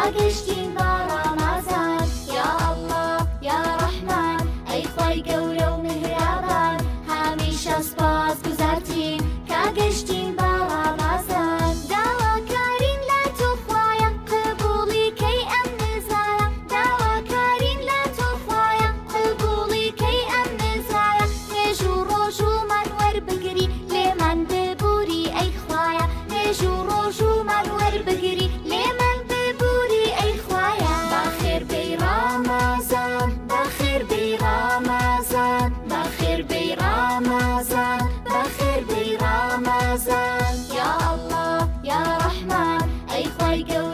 کاگەشتین بە ڕەمەزان. یا ئەڵڵا یا ڕەحمان ئەی خوای گەورە و میهرەبان، هەمیشە سوپاسگوزارترین کاگەشتین بە ڕەمەزان. داواکارین لە تۆ خوایە قبوڵی کەی ئەم نزایە، داواکارین لە تۆ خوایە قبوڵی کەی ئەم نزایە. نوێژ و ڕۆژومان وەربگری لێمان ببووری ئەی خوایە، نوێژ و ڕۆژومان وەربگری لێمان ببووری ئەی خوایە. بەخێر بەی ڕەمەزان، بەخێر بەی ڕەمەزان، بەخێر بەی ڕەمەزان، بەخێر بەی ڕەمەزان. یا ئەڵڵا یا ڕەحمان ئەی خوای گەورە